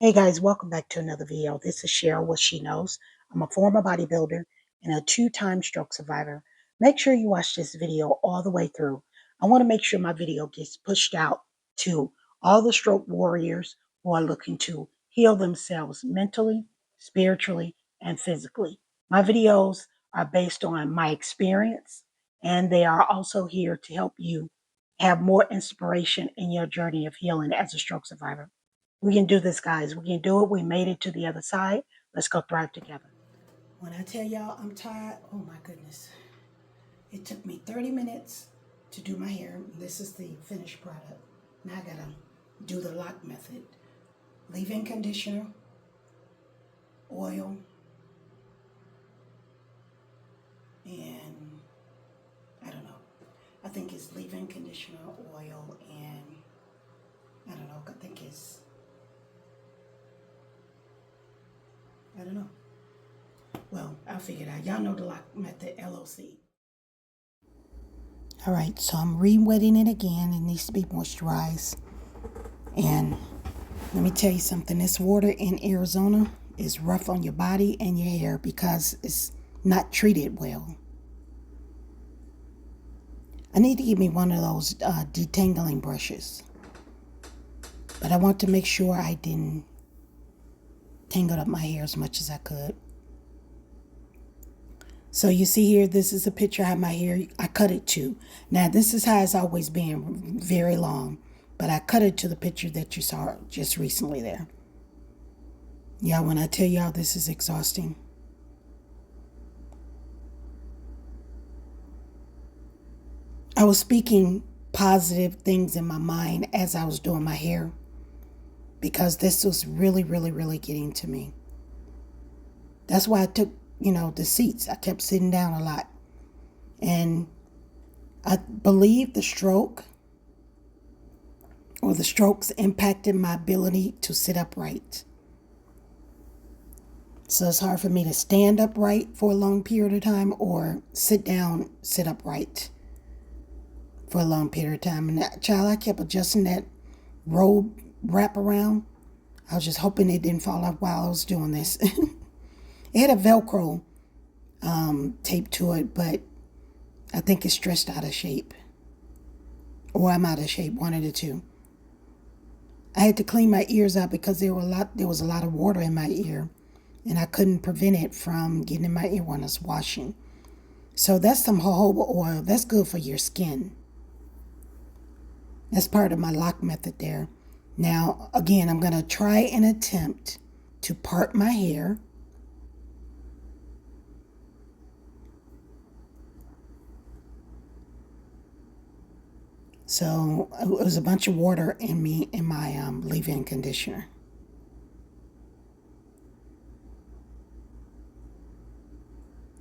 Hey guys, welcome back to another video. This is Cheryl with She Knows. I'm a former bodybuilder and a two-time stroke survivor. Make sure you watch this video all the way through. I want to make sure my video gets pushed out to all the stroke warriors who are looking to heal themselves mentally, spiritually, and physically. My videos are based on my experience, and they are also here to help you have more inspiration in your journey of healing as a stroke survivor. We can do this, guys. We can do it. We made it to the other side. Let's go thrive together. When I tell y'all I'm tired, oh my goodness. It took me 30 minutes to do my hair. This is the finished product. Now I gotta do the lock method. Leave-in conditioner, oil, and I don't know. I think it's leave-in conditioner, oil, and I don't know. I think it's, I don't know. Well, I'll figure it out. Y'all know the lock method, LOC. All right, so I'm re-wetting it again. It needs to be moisturized. And let me tell you something. This water in Arizona is rough on your body and your hair because it's not treated well. I need to get me one of those detangling brushes. But I want to make sure I didn't tangle up my hair as much as I could. So you see here, this is a picture of my hair. I cut it too. Now this is how it's always been, very long. But I cut it to the picture that you saw just recently there. Yeah, when I tell y'all this is exhausting. I was speaking positive things in my mind as I was doing my hair because this was really, really, really getting to me. That's why I took, the seats. I kept sitting down a lot. And I believe the strokes impacted my ability to sit upright. So it's hard for me to stand upright for a long period of time or sit down, sit upright for a long period of time. And I kept adjusting that robe wrap around. I was just hoping it didn't fall off while I was doing this. It had a Velcro tape to it, but I think it's stretched out of shape. Or I'm out of shape, one of the two. I had to clean my ears out because there was a lot of water in my ear. And I couldn't prevent it from getting in my ear when I was washing. So that's some jojoba oil. That's good for your skin. That's part of my lock method there. Now, again, I'm going to try and attempt to part my hair. So it was a bunch of water in my leave-in conditioner.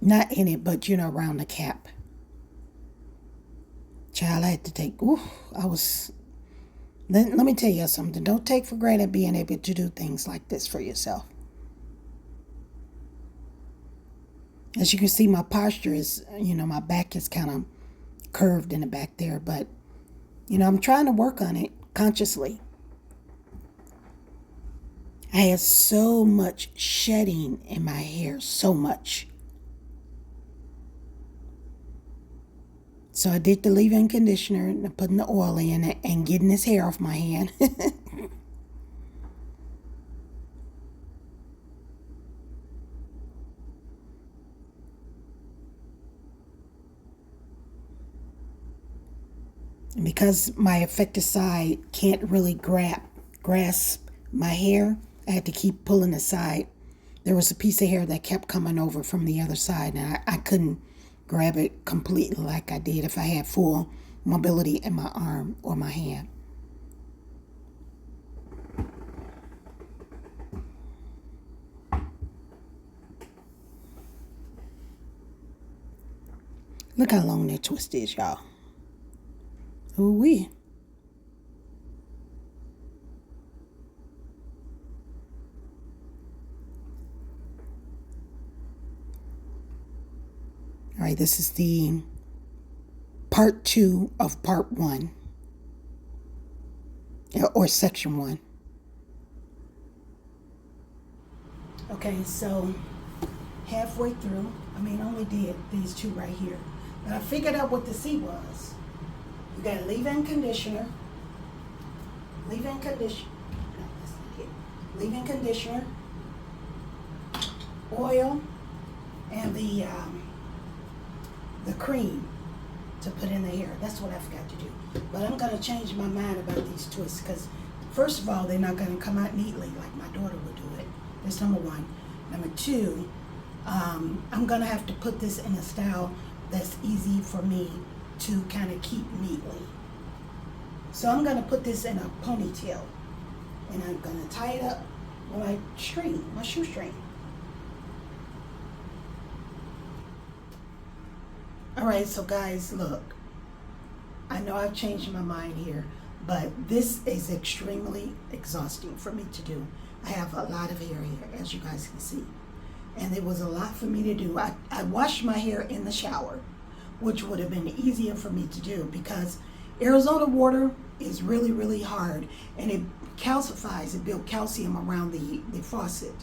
Not in it, but around the cap. Child, I had to take, let me tell you something. Don't take for granted being able to do things like this for yourself. As you can see, my posture is, my back is kind of curved in the back there, but, I'm trying to work on it consciously. I had so much shedding in my hair, so much. So I did the leave-in conditioner and putting the oil in it and getting this hair off my hand. And because my affected side can't really grasp my hair, I had to keep pulling aside. There was a piece of hair that kept coming over from the other side, and I couldn't grab it completely like I did if I had full mobility in my arm or my hand. Look how long that twist is, y'all. Ooh-wee. All right, this is the part 2 of part 1, or section 1. Okay, so halfway through, only did these two right here. But I figured out what the C was. You got leave-in conditioner, leave-in conditioner, no, that's not it. Leave-in conditioner, oil, and the cream to put in the hair. That's what I forgot to do. But I'm gonna change my mind about these twists because first of all, they're not gonna come out neatly like my daughter would do it. That's number one. Number two, I'm gonna have to put this in a style that's easy for me to kind of keep neatly. So I'm gonna put this in a ponytail and I'm gonna tie it up with my string, my shoestring. All right, so guys, look, I know I've changed my mind here, but this is extremely exhausting for me to do. I have a lot of hair here, as you guys can see. And it was a lot for me to do. I washed my hair in the shower, which would have been easier for me to do because Arizona water is really, really hard and it calcifies, it builds calcium around the faucet,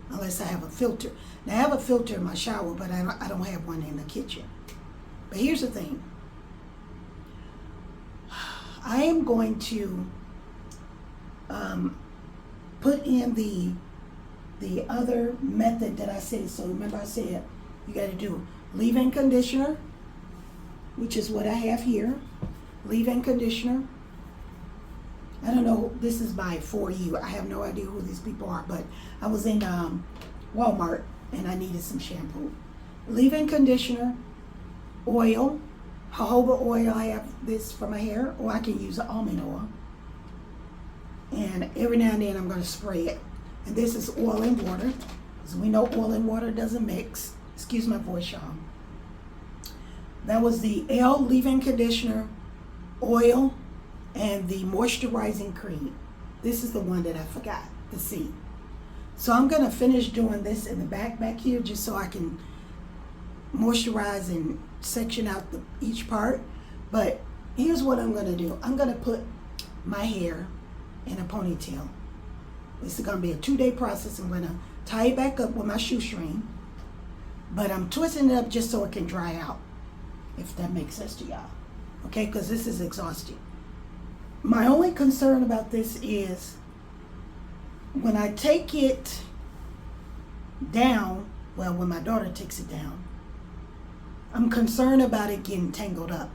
unless I have a filter. Now I have a filter in my shower, but I don't have one in the kitchen. But here's the thing. I am going to put in the other method that I said. So remember I said you got to do leave-in conditioner, which is what I have here. Leave-in conditioner. I don't know, this is by For You. I have no idea who these people are, but I was in Walmart and I needed some shampoo. Leave-in conditioner, oil, jojoba oil. I have this for my hair, or I can use almond oil. And every now and then I'm going to spray it. And this is oil and water, because we know oil and water doesn't mix. Excuse my voice, y'all. That was the L leave-in conditioner, oil, and the moisturizing cream. This is the one that I forgot, the C. So I'm going to finish doing this in the back here, just so I can moisturize and section out each part. But here's what I'm going to do. I'm going to put my hair in a ponytail. This is going to be a 2-day process. I'm going to tie it back up with my shoestring, but I'm twisting it up just so it can dry out, if that makes sense to y'all. Okay, because this is exhausting. My only concern about this is when I take it down, well, when my daughter takes it down, I'm concerned about it getting tangled up.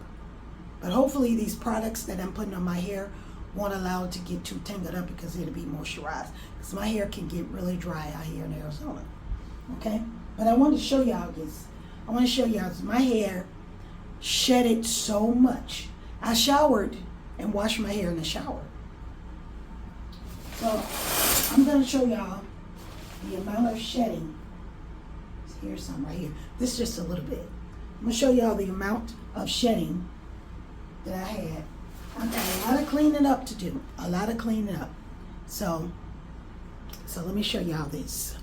But hopefully these products that I'm putting on my hair won't allow it to get too tangled up because it'll be moisturized. Because my hair can get really dry out here in Arizona. Okay? But I want to show y'all this. I want to show y'all my hair shedded so much. I showered and washed my hair in the shower. So I'm going to show y'all the amount of shedding. Here's some right here. This is just a little bit. I'm going to show y'all the amount of shedding that I had. I've got a lot of cleaning up to do. A lot of cleaning up. So let me show y'all this.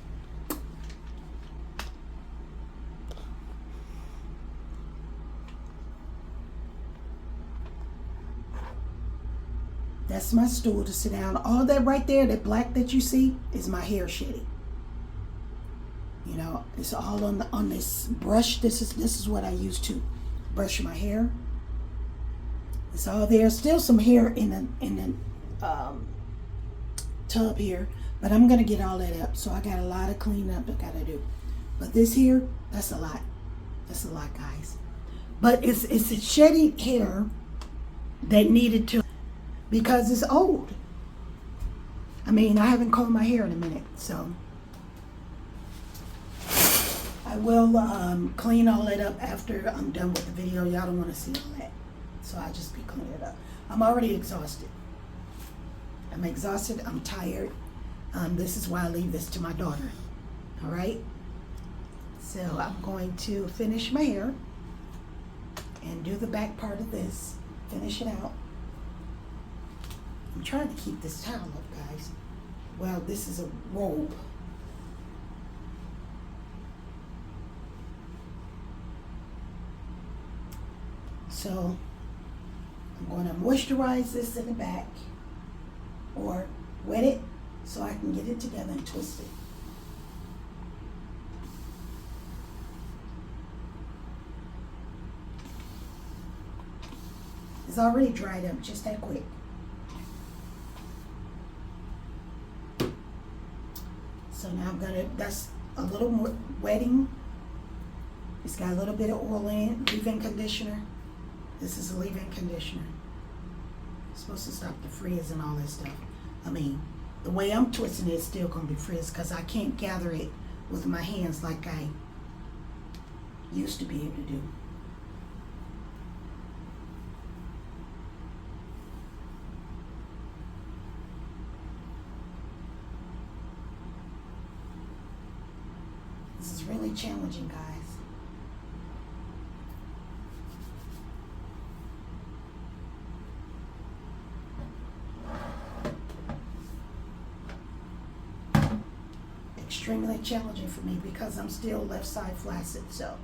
That's my stool to sit down. All that right there, that black that you see, is my hair shedding. You know, it's all on this brush. This is what I use to brush my hair. It's all there. Still some hair in the tub here, but I'm gonna get all that up. So I got a lot of cleaning up I gotta do. But this here, that's a lot. That's a lot, guys. But it's a shedding hair that needed to, because it's old. I mean, I haven't combed my hair in a minute, so I will clean all that up after I'm done with the video. Y'all don't want to see all that, so I'll just be cleaning it up. I'm already exhausted. I'm exhausted. I'm tired. This is why I leave this to my daughter. All right? So I'm going to finish my hair and do the back part of this. Finish it out. I'm trying to keep this towel up, guys. Well, this is a robe. So I'm going to moisturize this in the back, or wet it so I can get it together and twist it. It's already dried up just that quick. So now I'm gonna, that's a little more wetting. It's got a little bit of oil in it, leave-in conditioner. This is a leave-in conditioner. It's supposed to stop the frizz and all that stuff. I mean, the way I'm twisting it is still gonna be frizz because I can't gather it with my hands like I used to be able to do. This is really challenging, guys. Extremely challenging for me because I'm still left side flaccid, so.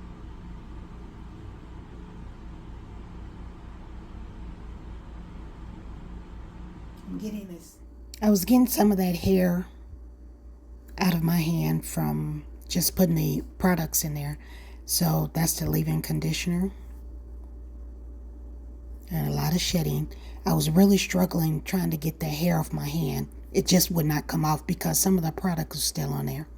I'm getting this. I was getting some of that hair out of my hand from just putting the products in there. So that's the leave-in conditioner. And a lot of shedding. I was really struggling trying to get the hair off my hand. It just would not come off because some of the product was still on there.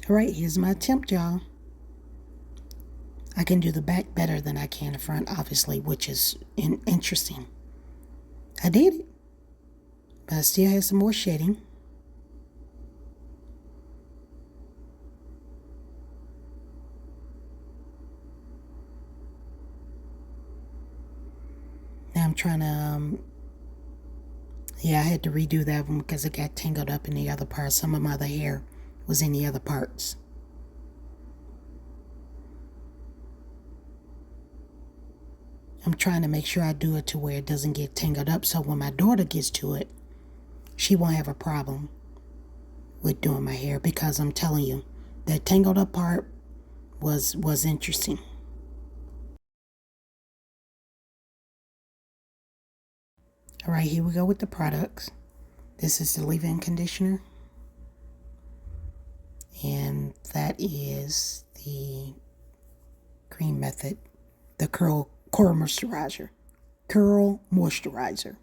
All right, here's my attempt, y'all. I can do the back better than I can the front, obviously, which is interesting. I did it, but I still have some more shedding. Now I'm trying to, yeah, I had to redo that one because it got tangled up in the other parts. Some of my other hair was in the other parts. I'm trying to make sure I do it to where it doesn't get tangled up so when my daughter gets to it, she won't have a problem with doing my hair because I'm telling you, that tangled up part was interesting. All right, here we go with the products. This is the leave-in conditioner. And that is the cream method, the curl moisturizer. Curl moisturizer.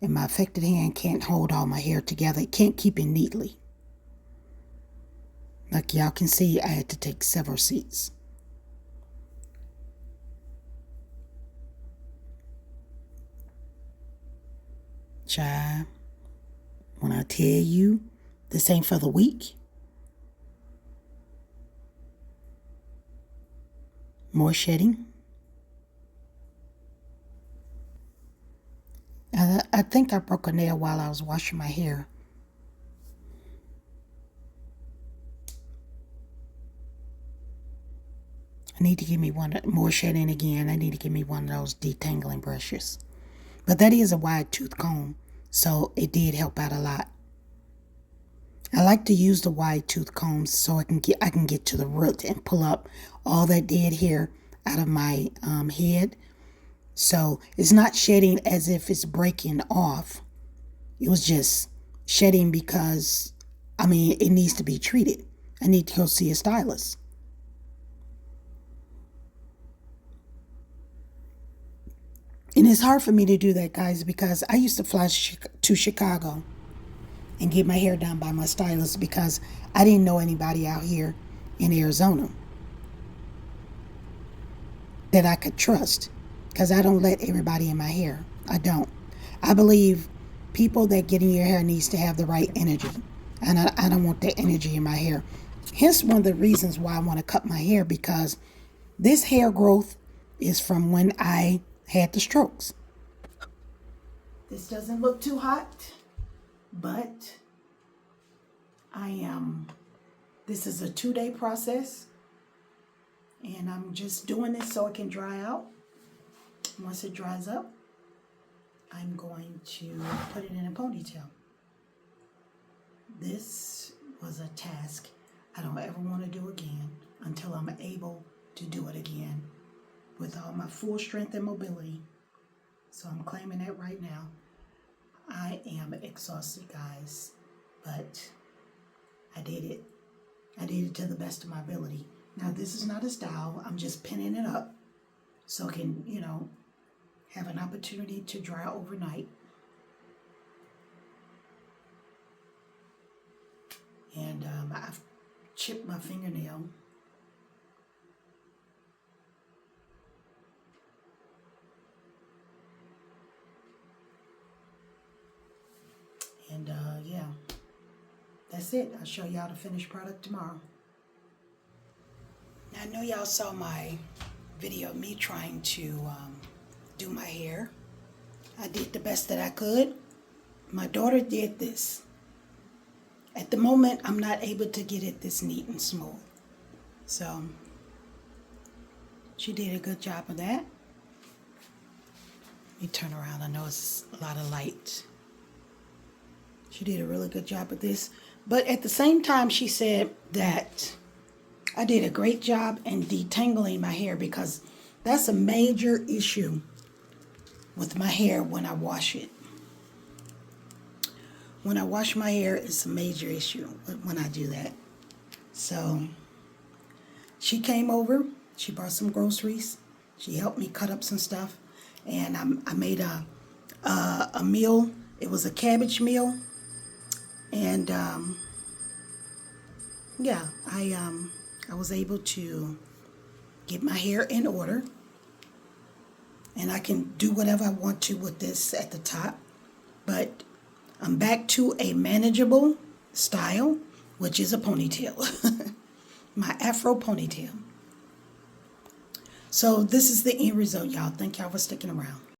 And my affected hand can't hold all my hair together. It can't keep it neatly. Like y'all can see, I had to take several seats. Child, when I tell you, this ain't for the weak. More shedding. I think I broke a nail while I was washing my hair. I need to give me one more shedding again. I need to give me one of those detangling brushes. But that is a wide tooth comb, so it did help out a lot. I like to use the wide tooth combs so I can get to the root and pull up all that dead hair out of my head. So it's not shedding as if it's breaking off. It was just shedding because, I mean, it needs to be treated. I need to go see a stylist. And it's hard for me to do that, guys, because I used to fly to Chicago and get my hair done by my stylist because I didn't know anybody out here in Arizona that I could trust because I don't let everybody in my hair. I don't. I believe people that get in your hair needs to have the right energy, and I don't want that energy in my hair. Hence one of the reasons why I want to cut my hair, because this hair growth is from when I had the strokes. This doesn't look too hot, but this is a 2-day process, and I'm just doing this so it can dry out. Once it dries up, I'm going to put it in a ponytail. This was a task I don't ever want to do again until I'm able to do it again. with all my full strength and mobility. So I'm claiming that right now. I am exhausted, guys, but I did it. I did it to the best of my ability. Now, this is not a style. I'm just pinning it up so it can, have an opportunity to dry overnight. And I've chipped my fingernail. And yeah, that's it. I'll show y'all the finished product tomorrow. Now, I know y'all saw my video of me trying to do my hair. I did the best that I could. My daughter did this. At the moment, I'm not able to get it this neat and smooth. So, she did a good job of that. Let me turn around. I know it's a lot of light. She did a really good job of this. But at the same time, she said that I did a great job in detangling my hair, because that's a major issue with my hair when I wash it. When I wash my hair, it's a major issue when I do that. So she came over. She brought some groceries. She helped me cut up some stuff. And I made a meal. It was a cabbage meal. And yeah, I was able to get my hair in order. And I can do whatever I want to with this at the top. But I'm back to a manageable style, which is a ponytail. My afro ponytail. So this is the end result, y'all. Thank y'all for sticking around.